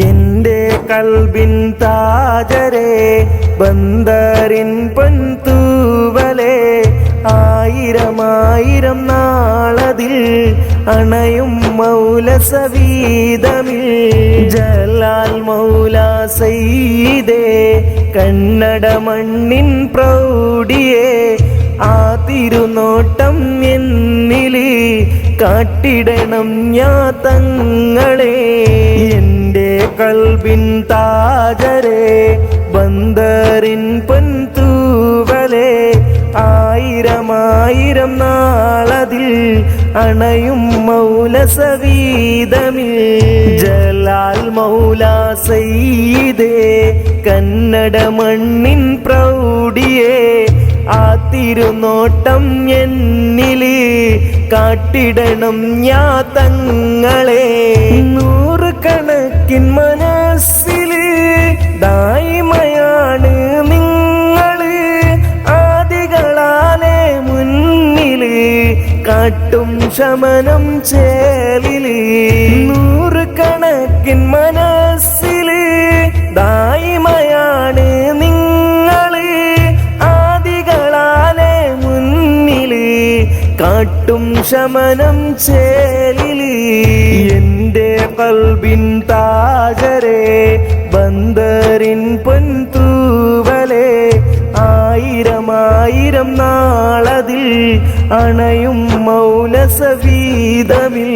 എന്റെ കൽബിൻ താജരെ ബന്ദറിൻ പൊൻതൂവലെ ആയിരമായിരം നാളതിൽ അണയും മൗല സവീതമിൽ ജലാൽ മൗല സയ്യിദേ കന്നഡ മണ്ണിൻ പ്രൗഢിയെ ആ തിരുനോട്ടം എന്നില് കാട്ടിടണം ഞാൻ തങ്ങളെ എന്റെ കൽബിൻ താജരെ ബന്ദറിൻ പൊൻതൂവലെ ആയിരമായിരം നാളതിൽ അണയും മൗല സവീതമിൽ ജലാൽ മൗല സയ്യിദേ കന്നഡ മണ്ണിൻ പ്രൗഢിയെ ആ തിരുനോട്ടം എന്നില് കാട്ടിടണം ഞാൻ തങ്ങളെ നൂറുകണക്കിൻ മനസ്സില് ദായിമയാണ് നിങ്ങള് ആദികളാലെ മുന്നില് കാട്ടും ശമനം ചേലില് നൂറുകണക്കിൻ മനസ്സില് ദായിമയാണ് നിങ്ങള് ആദികളാലെ മുന്നില് കാട്ടും ശമനം ചേലില് എന്റെ കൽബിൻ താജരെ ബന്ദറിൻ പൊൻതൂവലെ ആയിരമായിരം നാളതിൽ അണയും മൗല സവീതമിൽ